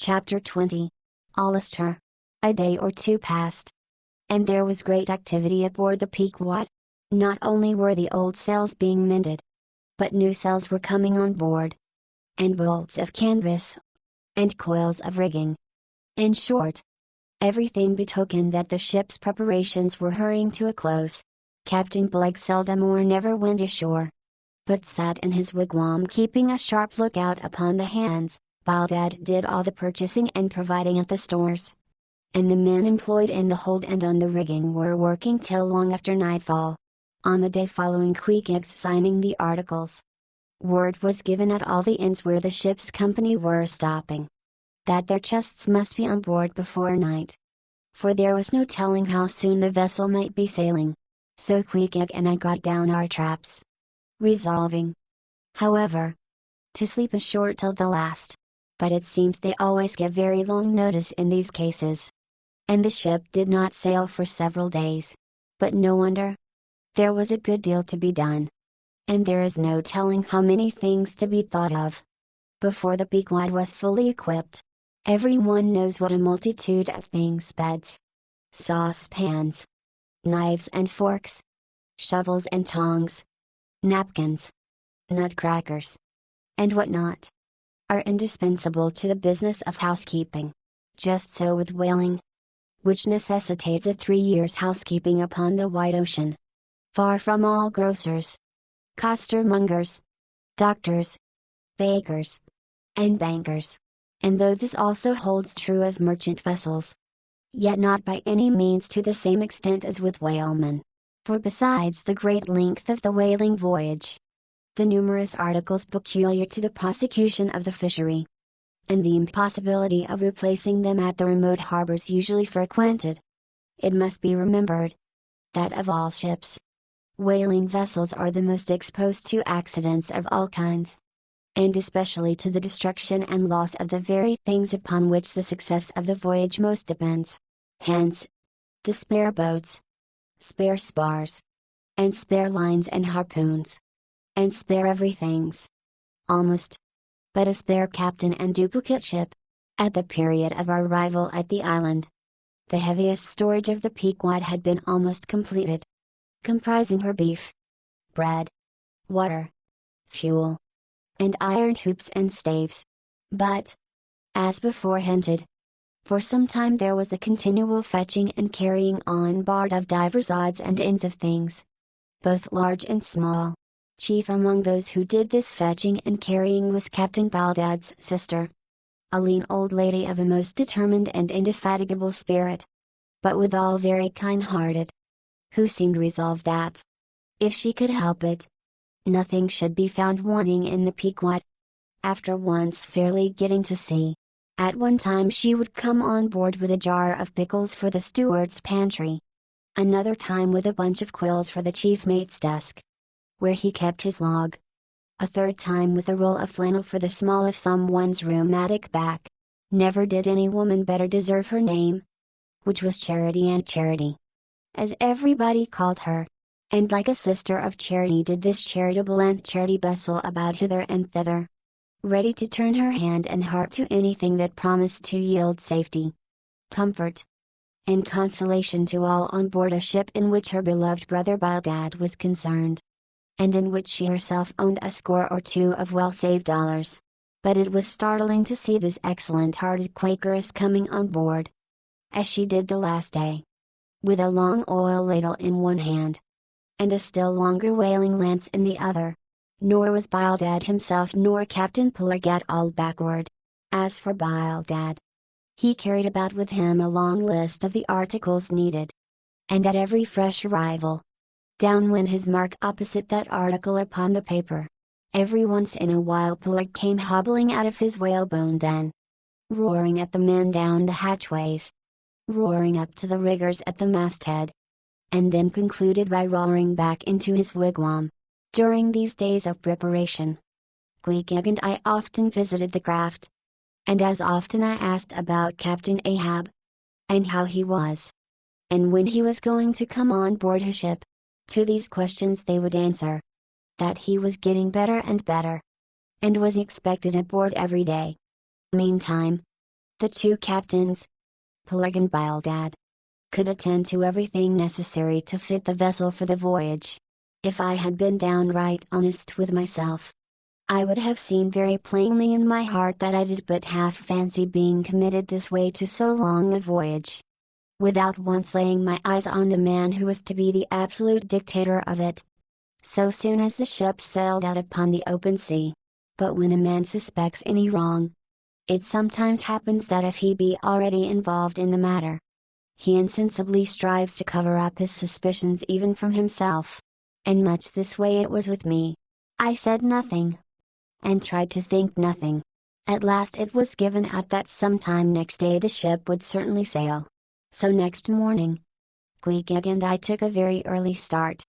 Chapter 20. Astir. A day or two passed, and there was great activity aboard the Pequod. Not only were the old sails being mended, but new sails were coming on board, and bolts of canvas, and coils of rigging. In short, everything betokened that the ship's preparations were hurrying to a close. Captain Blake seldom or never went ashore, but sat in his wigwam keeping a sharp lookout upon the hands. Bildad did all the purchasing and providing at the stores, and the men employed in the hold and on the rigging were working till long after nightfall. On the day following Queequeg's signing the articles, word was given at all the inns where the ship's company were stopping, that their chests must be on board before night, for there was no telling how soon the vessel might be sailing. So Queequeg and I got down our traps, resolving, however, to sleep ashore till the last. But it seems they always give very long notice in these cases, and the ship did not sail for several days. But no wonder. There was a good deal to be done, and there is no telling how many things to be thought of before the Pequod was fully equipped. Everyone knows what a multitude of things: beds, saucepans, knives and forks, shovels and tongs, napkins, nutcrackers, and what not, are indispensable to the business of housekeeping. Just so with whaling, which necessitates a 3 years' housekeeping upon the wide ocean. Far from all grocers, costermongers, doctors, bakers, and bankers. And though this also holds true of merchant vessels, yet not by any means to the same extent as with whalemen. For besides the great length of the whaling voyage, the numerous articles peculiar to the prosecution of the fishery, and the impossibility of replacing them at the remote harbors usually frequented, it must be remembered, that of all ships, whaling vessels are the most exposed to accidents of all kinds, and especially to the destruction and loss of the very things upon which the success of the voyage most depends. Hence, the spare boats, spare spars, and spare lines and harpoons, and spare everythings, almost, but a spare captain and duplicate ship. At the period of our arrival at the island, the heaviest storage of the Pequod had been almost completed, comprising her beef, bread, water, fuel, and iron hoops and staves. But, as before hinted, for some time there was a continual fetching and carrying on board of divers odds and ends of things, both large and small. Chief among those who did this fetching and carrying was Captain Bildad's sister, a lean old lady of a most determined and indefatigable spirit, but withal very kind-hearted, who seemed resolved that, if she could help it, nothing should be found wanting in the Pequod. After once fairly getting to sea, at one time she would come on board with a jar of pickles for the steward's pantry, another time with a bunch of quills for the chief mate's desk, where he kept his log, a third time with a roll of flannel for the small of someone's rheumatic back. Never did any woman better deserve her name, which was Charity Aunt Charity, as everybody called her, and like a sister of charity did this charitable Aunt Charity bustle about hither and thither, ready to turn her hand and heart to anything that promised to yield safety, comfort, and consolation to all on board a ship in which her beloved brother Bildad was concerned, and in which she herself owned a score or two of well-saved dollars. But it was startling to see this excellent-hearted Quakeress coming on board, as she did the last day, with a long oil ladle in one hand, and a still longer whaling lance in the other. Nor was Bildad himself nor Captain Peleg at all backward. As for Bildad, he carried about with him a long list of the articles needed, and at every fresh arrival, down went his mark opposite that article upon the paper. Every once in a while Peleg came hobbling out of his whalebone den, roaring at the men down the hatchways, roaring up to the riggers at the masthead, and then concluded by roaring back into his wigwam. During these days of preparation, Queequeg and I often visited the craft, and as often I asked about Captain Ahab, and how he was, and when he was going to come on board his ship. To these questions they would answer, that he was getting better and better, and was expected aboard every day. Meantime, The two captains, Peleg and Bildad, could attend to everything necessary to fit the vessel for the voyage. If I had been downright honest with myself, I would have seen very plainly in my heart that I did but half fancy being committed this way to so long a voyage, without once laying my eyes on the man who was to be the absolute dictator of it, so soon as the ship sailed out upon the open sea. But when a man suspects any wrong, it sometimes happens that if he be already involved in the matter, he insensibly strives to cover up his suspicions even from himself. And much this way it was with me. I said nothing, and tried to think nothing. At last it was given out that sometime next day the ship would certainly sail. So next morning, Queequeg and I took a very early start.